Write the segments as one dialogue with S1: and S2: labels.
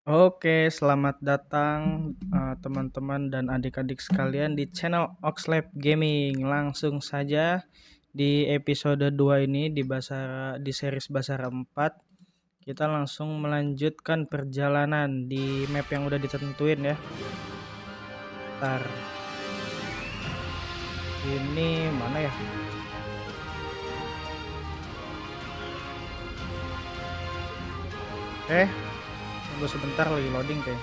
S1: Oke, selamat datang teman-teman dan adik-adik sekalian di channel Oxlab Gaming. Langsung saja di episode 2 ini di series Basara 4 kita langsung melanjutkan perjalanan di map yang udah ditentuin ya. Ntar ini mana ya? Tunggu sebentar, lagi loading kayak.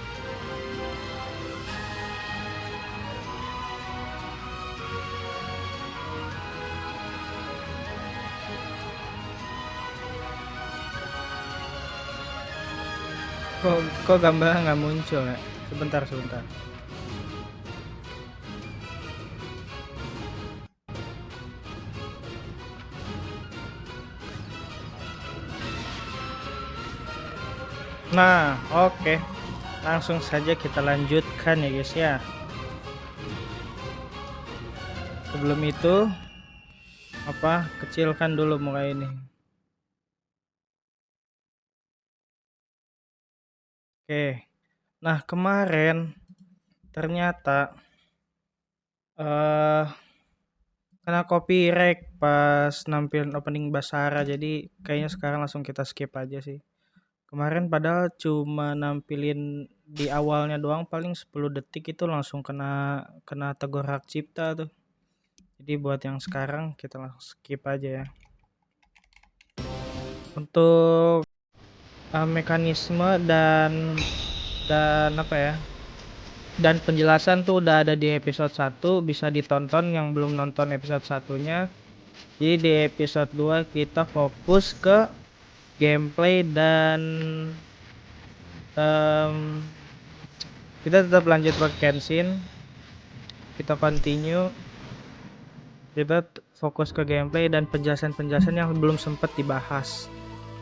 S1: Kok gambarnya nggak muncul ya? Sebentar. Nah, oke. Langsung saja kita lanjutkan ya guys ya. Sebelum itu kecilkan dulu muka ini. Oke. Nah, kemarin ternyata kena copyright pas nampilin opening Basara, jadi kayaknya sekarang langsung kita skip aja sih. Kemarin padahal cuma nampilin di awalnya doang, paling 10 detik itu langsung kena tegur hak cipta tuh. Jadi buat yang sekarang kita langsung skip aja ya. Untuk mekanisme dan dan penjelasan tuh udah ada di episode 1, bisa ditonton yang belum nonton episode 1-nya. Jadi di episode 2 kita fokus ke gameplay dan kita tetap lanjut ke Kenshin. Kita continue, kita fokus ke gameplay dan penjelasan yang belum sempat dibahas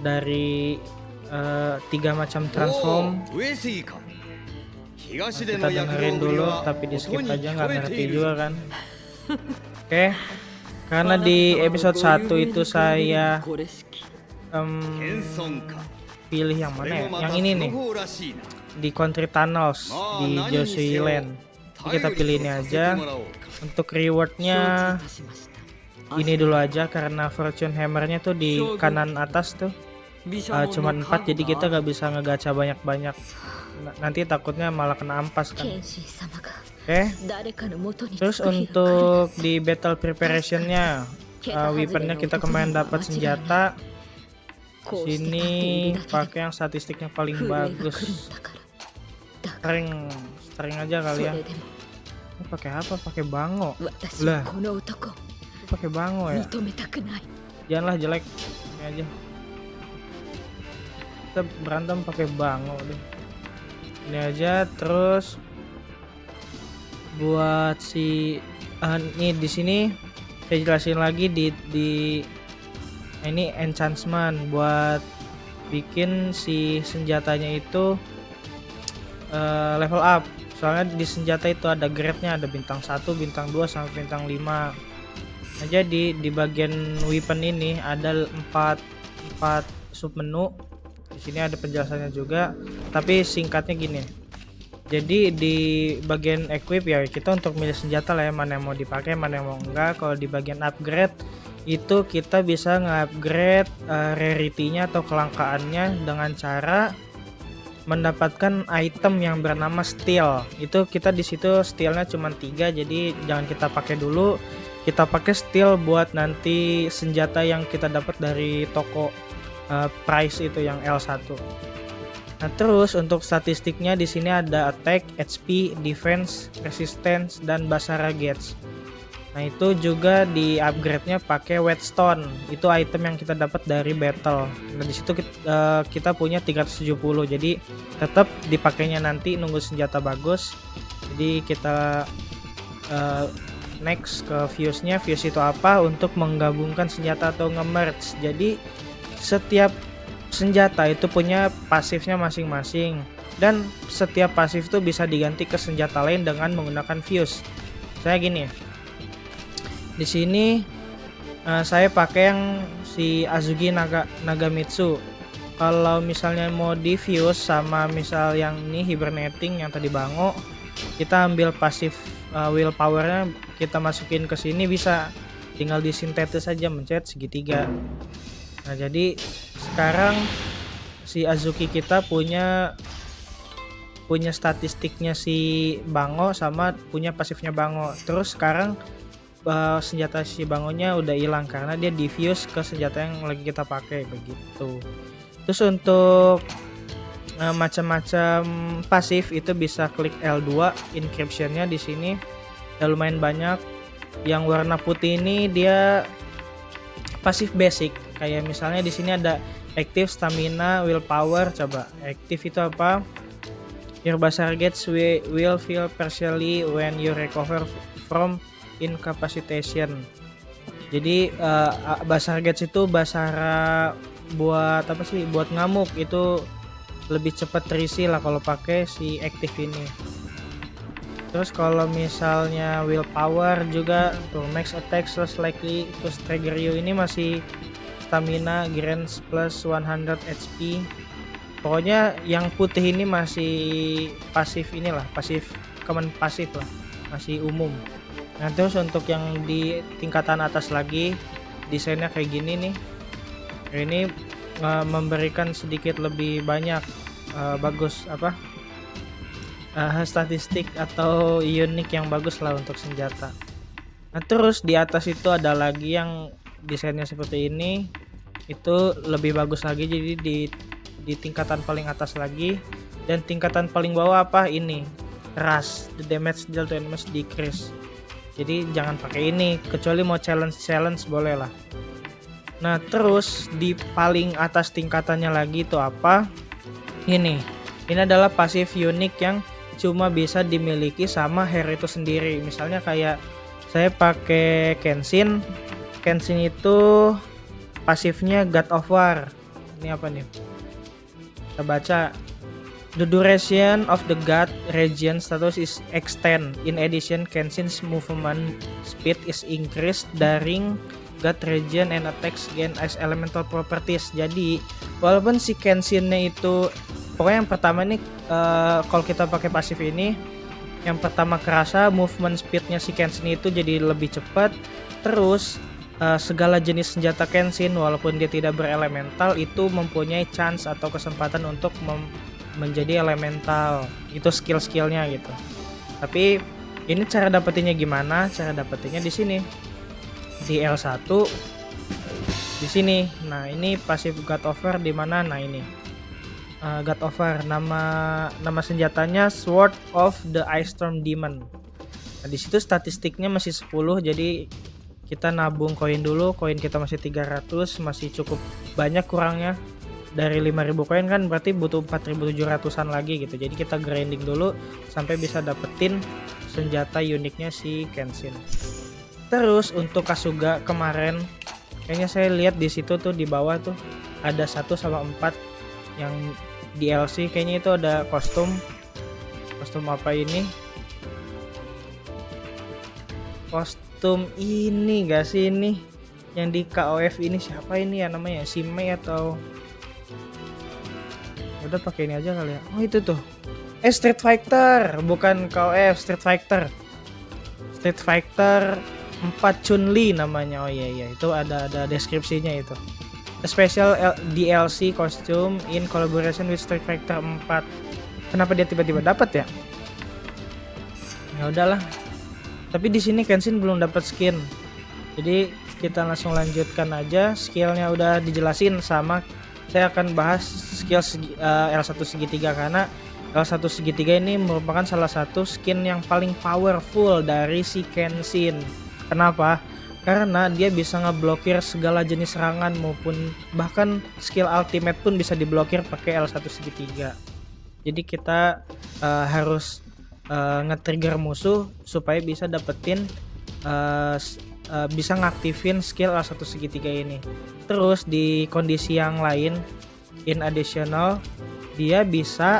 S1: dari 3 macam transform. Kita dengerin dulu, tapi di skip aja, nggak ngerti juga kan. Oke, karena di episode 1 itu saya pilih yang mana ya? Yang ini nih, di Country Tunnels di Joshi Land. Kita pilih ini aja. Untuk rewardnya ini dulu aja, karena Fortune Hammernya tuh di kanan atas tuh cuma 4, jadi kita gak bisa ngegacha banyak-banyak, nanti takutnya malah kena ampas kan. Oke. Terus untuk di battle preparationnya, weaponnya kita kemarin dapat senjata. Sini pakai yang statistiknya paling bagus. Sering aja kali ya. Ini pakai apa? Pakai bango. Lah. Pakai bango ya. Janganlah, jelek. Ini aja. Kita berantem pakai bango deh. Ini aja. Terus buat ini di sini saya jelasin lagi di ini enchantment buat bikin si senjatanya itu level up. Soalnya di senjata itu ada grade-nya, ada bintang 1, bintang 2 sampai bintang 5. Nah, jadi di bagian weapon ini ada 4 sub menu. Di sini ada penjelasannya juga, tapi singkatnya gini. Jadi di bagian equip ya, kita untuk milih senjata lah ya, mana yang mau dipakai, mana yang mau enggak. Kalau di bagian upgrade itu kita bisa nge-upgrade rarity-nya atau kelangkaannya dengan cara mendapatkan item yang bernama steel. Itu kita di situ steelnya cuma 3, jadi jangan kita pakai dulu. Kita pakai steel buat nanti senjata yang kita dapat dari toko price itu yang L1. Nah, terus untuk statistiknya di sini ada attack, HP, defense, resistance, dan Basara gauge. Nah, itu juga di upgrade-nya pakai whetstone. Itu item yang kita dapat dari battle. Nah, di situ kita punya 370. Jadi tetap dipakainya nanti nunggu senjata bagus. Jadi kita next ke fuse-nya. Fuse itu apa? Untuk menggabungkan senjata atau nge-merge. Jadi setiap senjata itu punya pasifnya masing-masing, dan setiap pasif itu bisa diganti ke senjata lain dengan menggunakan fuse. Saya gini, di sini Saya pakai yang si Azuki Nagamitsu. Kalau misalnya mau diffuse sama misal yang ini hibernating yang tadi Bango, kita ambil pasif willpowernya kita masukin ke sini, bisa tinggal disintetis saja mencet segitiga. Nah jadi sekarang si Azuki kita punya statistiknya si Bango sama punya pasifnya Bango. Terus sekarang senjata si Bangonya udah hilang karena dia diffuse ke senjata yang lagi kita pakai begitu. Terus untuk macam-macam pasif itu bisa klik L2, encryptionnya di sini udah lumayan banyak. Yang warna putih ini dia pasif basic, kayak misalnya di sini ada active, stamina, willpower. Coba active itu apa? Your basar gauge will feel partially when you recover from incapacitation. Jadi basar gauge itu basara buat apa sih? Buat ngamuk, itu lebih cepat terisi lah kalau pakai si active ini. Terus kalau misalnya willpower juga tuh max attack plus likely to trigger you, ini masih stamina grants plus 100 HP. Pokoknya yang putih ini masih pasif, inilah pasif common pasif lah, masih umum. Nah terus untuk yang di tingkatan atas lagi desainnya kayak gini nih, ini memberikan sedikit lebih banyak bagus apa statistik atau unik yang bagus lah untuk senjata. Nah terus di atas itu ada lagi yang desainnya seperti ini, itu lebih bagus lagi. Jadi di tingkatan paling atas lagi, dan tingkatan paling bawah apa ini rush, the damage dealt to enemies decrease. Jadi jangan pakai ini kecuali mau challenge boleh lah. Nah terus di paling atas tingkatannya lagi itu apa, ini adalah pasif unik yang cuma bisa dimiliki sama hero itu sendiri. Misalnya kayak saya pakai Kenshin itu pasifnya God of War. Ini apa nih, kita baca. The duration of the God region status is extend. In addition, Kenshin's movement speed is increased during God region and attacks gain as elemental properties. Jadi walaupun si Kenshinnya itu, pokoknya yang pertama nih kalau kita pakai pasif ini, yang pertama kerasa movement speednya si Kenshin itu jadi lebih cepat. Terus segala jenis senjata Kenshin walaupun dia tidak berelemental itu mempunyai chance atau kesempatan untuk menjadi elemental. Itu skill-skillnya gitu. Tapi ini cara dapetinnya gimana? Cara dapetinnya di sini, di L1 di sini. Nah ini pasif God of War di mana? Nah ini God of War, nama senjatanya Sword of the Ice Storm Demon. Nah di situ statistiknya masih 10, jadi kita nabung koin dulu. Koin kita masih 300, masih cukup banyak kurangnya. Dari 5000 koin kan berarti butuh 4700-an lagi gitu. Jadi kita grinding dulu sampai bisa dapetin senjata uniknya si Kenshin. Terus untuk Kasuga kemarin kayaknya saya lihat di situ tuh di bawah tuh ada 1 sama 4 yang DLC, kayaknya itu ada kostum apa ini, kostum ini gak sih, ini yang di KOF ini siapa ini ya namanya, si Mei atau udah pakai ini aja kali ya. Oh itu tuh Street Fighter, bukan KOF, Street Fighter 4 Chun-Li namanya. Oh iya itu ada deskripsinya itu. A special DLC costume in collaboration with Street Fighter 4. Kenapa dia tiba-tiba dapat ya? Ya udahlah. Tapi di sini Kenshin belum dapat skin. Jadi kita langsung lanjutkan aja. Skillnya udah dijelasin sama, saya akan bahas skill L1 segitiga karena L1 segitiga ini merupakan salah satu skin yang paling powerful dari si Kenshin. Kenapa? Karena dia bisa ngeblokir segala jenis serangan maupun bahkan skill ultimate pun bisa diblokir pakai L1 segitiga. Jadi kita harus nge-trigger musuh supaya bisa dapetin bisa ngaktifin skill L1 segitiga ini. Terus di kondisi yang lain, in additional, dia bisa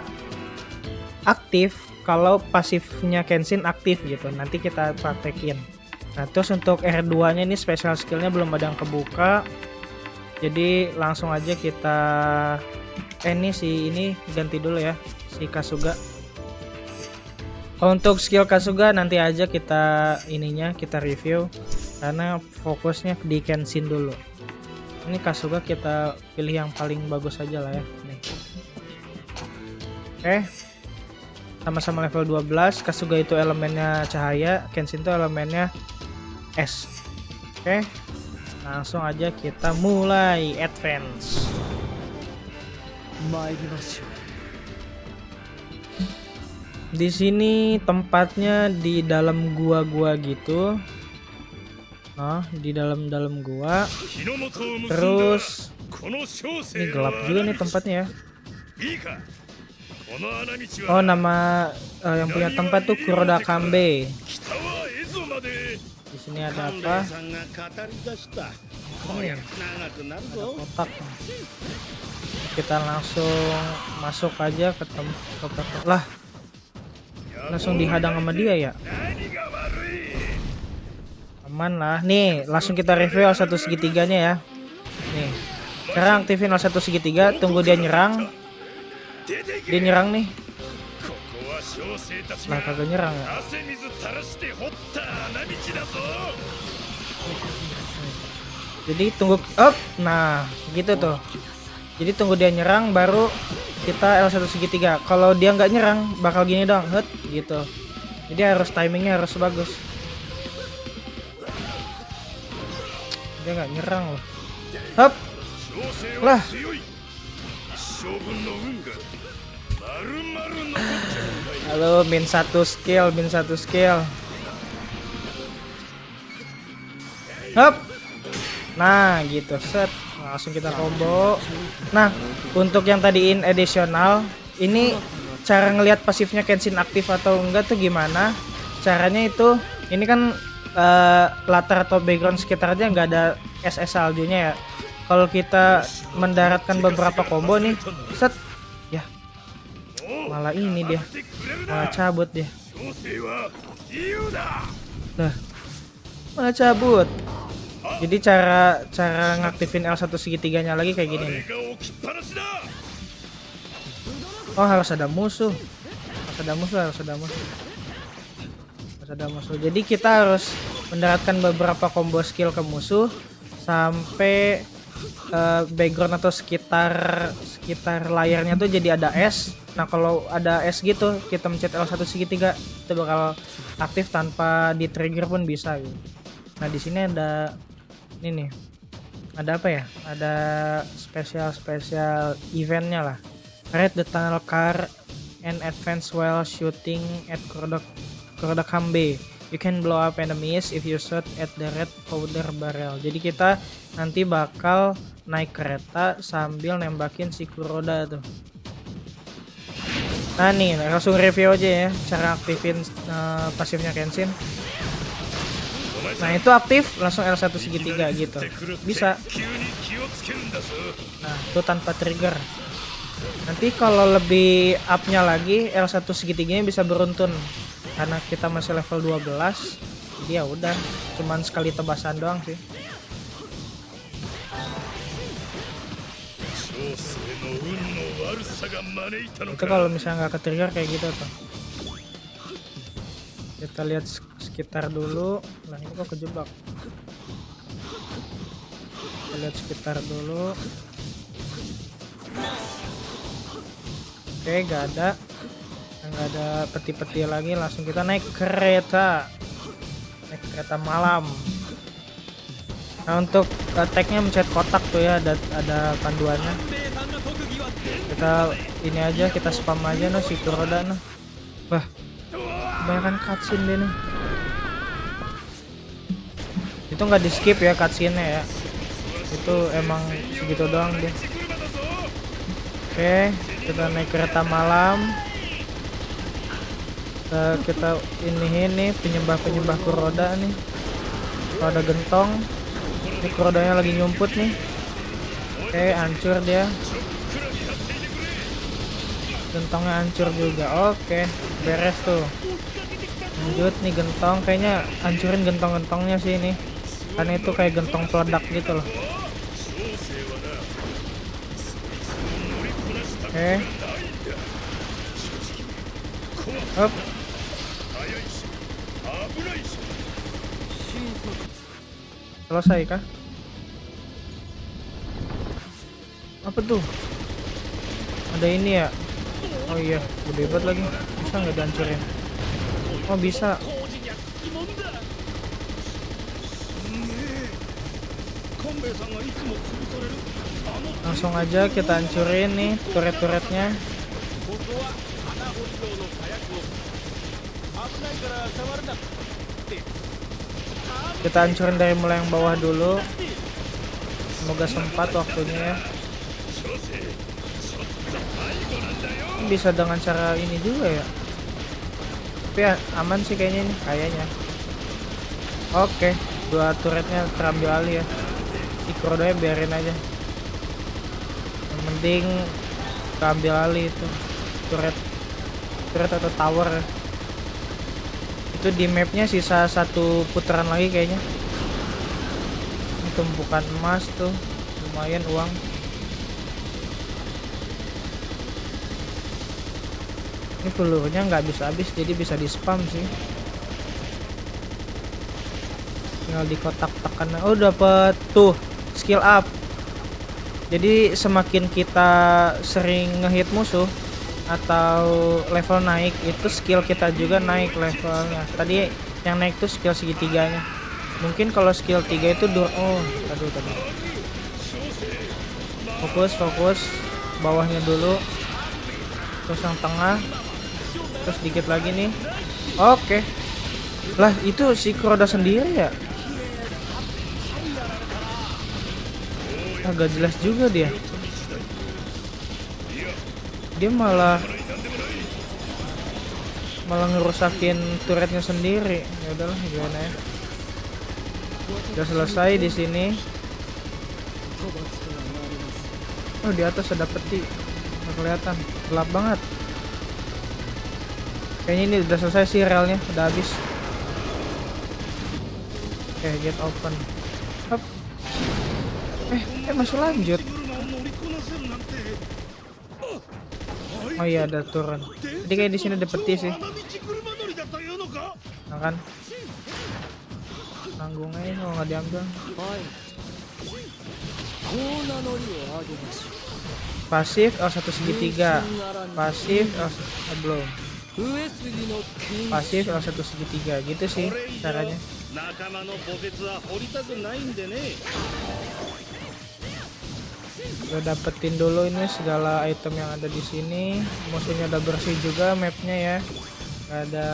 S1: aktif kalau pasifnya Kenshin aktif gitu. Nanti kita praktekin. Nah terus untuk R2 nya ini special skillnya belum ada yang kebuka, jadi langsung aja kita ini ganti dulu ya si Kasuga. Untuk skill Kasuga nanti aja kita kita review karena fokusnya di Kenshin dulu. Ini Kasuga kita pilih yang paling bagus aja lah ya nih. Oke, sama-sama level 12. Kasuga itu elemennya cahaya, Kenshin itu elemennya es. Oke, langsung aja kita mulai advance. Di sini tempatnya di dalam gua-gua gitu. Nah, di dalam gua. Terus ini gelap juga nih tempatnya ya. Oh, nama yang punya tempat tuh Kuroda Kambe. Di sini ada apa? Ada kotak. Kita langsung masuk aja ke tempat lah. Langsung dihadang sama dia ya. Aman lah. Nih, langsung kita review L1 segitiganya ya. Nih. Sekarang aktifin L1 segitiga, tunggu dia nyerang. Dia nyerang nih. Lah kagak nyerang ya. Jadi tunggu up. Nah, gitu tuh. Jadi tunggu dia nyerang baru kita L1 segitiga. Kalau dia nggak nyerang bakal gini dong, hut gitu. Jadi harus timingnya harus bagus. Dia nggak nyerang loh. Hup. Lah. Halo, min 1 skill. Hup. Nah, gitu set. Langsung kita combo. Nah, untuk yang tadiin additional, ini cara ngelihat pasifnya Kenshin aktif atau enggak tuh gimana? Caranya itu, ini kan latar atau background sekitarnya nggak ada es saljunya ya. Kalau kita mendaratkan beberapa combo nih, set, ya, malah ini dia, malah cabut dia. Nah, malah cabut. Jadi cara ngaktifin L1 segitiganya lagi kayak gini nih. Oh, harus ada musuh. Jadi kita harus mendaratkan beberapa combo skill ke musuh sampai background atau sekitar layarnya tuh jadi ada es. Nah, kalau ada es gitu, kita mencet L1 segitiga itu bakal aktif tanpa di trigger pun bisa gitu. Nah, di sini ada ini nih. Ada apa ya? Ada spesial eventnya lah. Ride the tunnel car and advance while shooting at Kuroda Kambe. You can blow up enemies if you shoot at the red powder barrel. Jadi kita nanti bakal naik kereta sambil nembakin si Kuroda tuh. Nah nih, langsung review aja ya cara aktifin pasifnya Kenshin. Nah itu aktif langsung L1 segitiga gitu, bisa. Nah itu tanpa trigger. Nanti kalau lebih upnya lagi L1 segitiganya bisa beruntun karena kita masih level 12. Jadi ya udah, cuman sekali tebasan doang sih. Itu kalau misalnya nggak ke trigger kayak gitu tuh. Kita lihat sekitar dulu. Nah ini kok kejebak. Kita lihat sekitar dulu. Oke, nggak ada peti-peti lagi. Langsung kita naik kereta malam. Nah untuk attack-nya mencet kotak tuh ya, ada panduannya. Kita ini aja, kita spam aja no si Kuroda no. Wah, kebanyakan cutscene deh nih. Itu nggak di skip ya cutscene-nya ya, itu emang segitu doang deh. Oke, kita naik kereta malam. Kita ini penyembah Kuroda nih. Kalau ada gentong, ini Kurodanya lagi nyumput nih. Oke, hancur dia. Gentongnya hancur juga. Oke, beres tuh. Lanjut nih gentong, kayaknya hancurin gentong-gentongnya sih ini, karena itu kayak gentong peledak gitu loh. Oke. Hop. Selesai kah? Apa tuh? Ada ini ya? Oh iya, gede banget lagi. Bisa nggak dihancurin? Oh bisa. Langsung aja kita hancurin nih turret-turretnya. Kita hancurin dari mulai yang bawah dulu. Semoga sempat waktunya ya. Bisa dengan cara ini juga ya. Tapi ya, aman sih kayaknya ini, kayaknya. Oke, dua turretnya terambil alih ya. Ikrodonya biarin aja. Yang penting terambil alih itu turret atau tower ya. Itu di mapnya sisa satu putaran lagi kayaknya. Ini tumpukan emas tuh, lumayan uang. Ini pelurunya nggak habis-habis, jadi bisa di spam sih. Tinggal di kotak tekan. Oh dapat tuh skill up. Jadi semakin kita sering ngehit musuh atau level naik, itu skill kita juga naik levelnya. Tadi yang naik tuh skill segitiganya. Mungkin kalau skill 3 itu oh aduh tadi. Fokus bawahnya dulu. Terus yang tengah. Terus dikit lagi nih. Oke. Lah itu si Kuroda sendiri ya? Agak jelas juga dia. Dia malah ngerusakin turretnya sendiri. Ya udahlah gimana ya. Udah selesai di sini. Oh di atas ada peti. Nggak kelihatan. Gelap banget. Kayaknya ini udah selesai sih relnya, udah habis. Oke, get open. Hop. Masih lanjut. Oh iya ada turun. Jadi kayak di sini ada peti sih. Nah kan? Tanggungnya ini kalau nggak diambil. Pasif L1 segitiga. Pasif belum. Pasif L1 segitiga gitu sih caranya. Udah dapetin dulu ini segala item yang ada di sini. Musuhnya udah bersih juga mapnya ya. Gak ada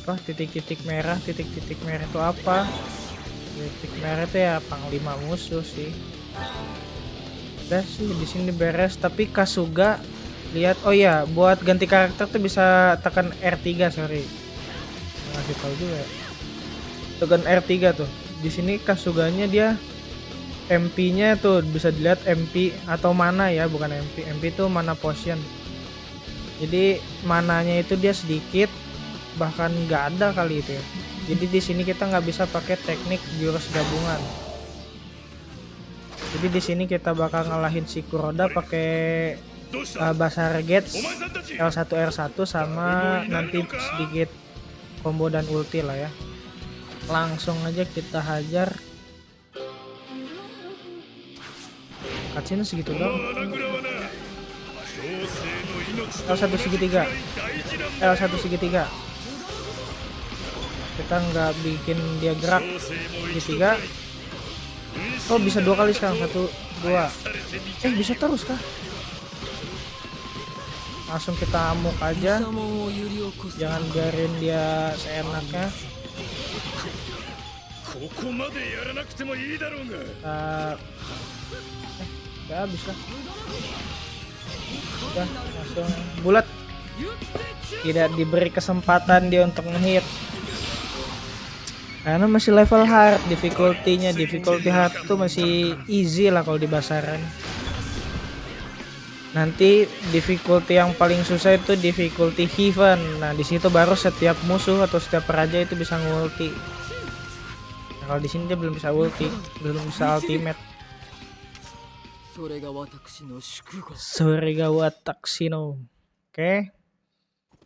S1: apa titik-titik merah. Titik-titik merah itu apa? Titik merah itu ya panglima musuh sih. Udah sih di sini beres. Tapi Kasuga lihat, oh ya buat ganti karakter tuh bisa tekan R3 sorry. Ngasih tahu juga ya. Tekan R3 tuh. Di sini Kasuganya dia MP-nya tuh bisa dilihat MP atau mana ya, bukan MP. MP itu mana potion. Jadi mananya itu dia sedikit, bahkan nggak ada kali itu ya. Jadi di sini kita nggak bisa pakai teknik jurus gabungan. Jadi di sini kita bakal ngalahin si Kuroda pakai Basar Gates L1 R1 sama nanti sedikit combo dan ulti lah ya. Langsung aja kita hajar. Cutscene segitu dong. L1 segitiga. L1 segitiga. Kita nggak bikin dia gerak segitiga. Oh bisa dua kali sekarang, 1, 2. Bisa terus kah? Langsung kita amuk aja. Jangan biarin dia seenaknya. Udah habis lah. Udah langsung bulat. Tidak diberi kesempatan dia untuk ngehit. Karena masih level hard, difficulty hard tuh masih easy lah kalau di basaran. Nanti difficulty yang paling susah itu difficulty heaven. Nah, di situ baru setiap musuh atau setiap raja itu bisa ngulti. Nah, kalau di sini dia belum bisa ulti, belum bisa ultimate. Soregawa Taksino. Oke.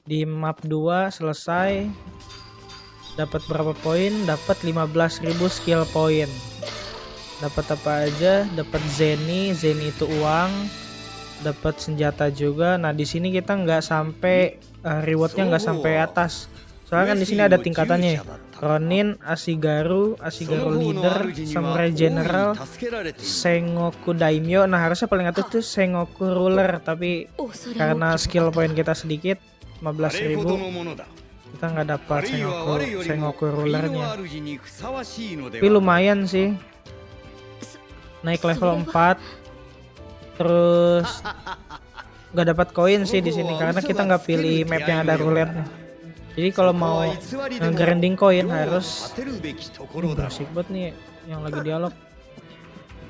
S1: Di map 2 selesai. Dapat berapa poin? Dapat 15.000 skill point. Dapat apa aja? Dapat Zeni itu uang. Dapat senjata juga. Nah, di sini kita nggak sampai rewardnya nggak sampai atas. Soalnya kan di sini ada tingkatannya. Ronin, Ashigaru leader, Samurai General, Sengoku Daimyo. Nah, harusnya paling atas tuh Sengoku ruler, tapi karena skill point kita sedikit 15.000, kita nggak dapat Sengoku rulernya. Tapi lumayan sih. Naik level 4. Terus nggak dapat koin sih di sini karena kita nggak pilih map yang ada roulette-nya. Jadi kalau mau grinding koin harus bersik banget nih yang lagi dialog.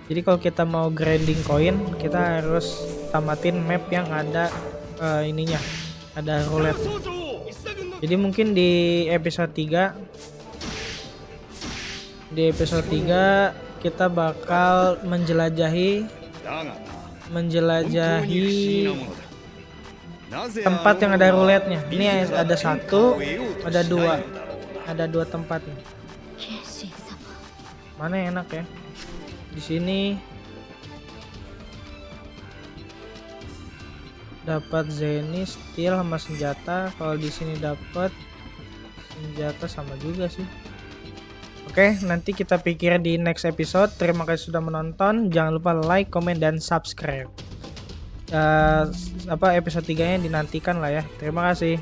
S1: Jadi kalau kita mau grinding koin kita harus tamatin map yang ada ininya, ada roulette. Jadi mungkin di episode 3 kita bakal menjelajahi tempat yang ada roulette-nya. Ini ada 1, ada 2 tempat nih. Mana yang enak ya? Di sini dapat Zeni, steel sama senjata. Kalau di sini dapat senjata sama juga sih. Oke, nanti kita pikir di next episode. Terima kasih sudah menonton. Jangan lupa like, comment, dan subscribe. Episode 3-nya dinantikan lah ya. Terima kasih.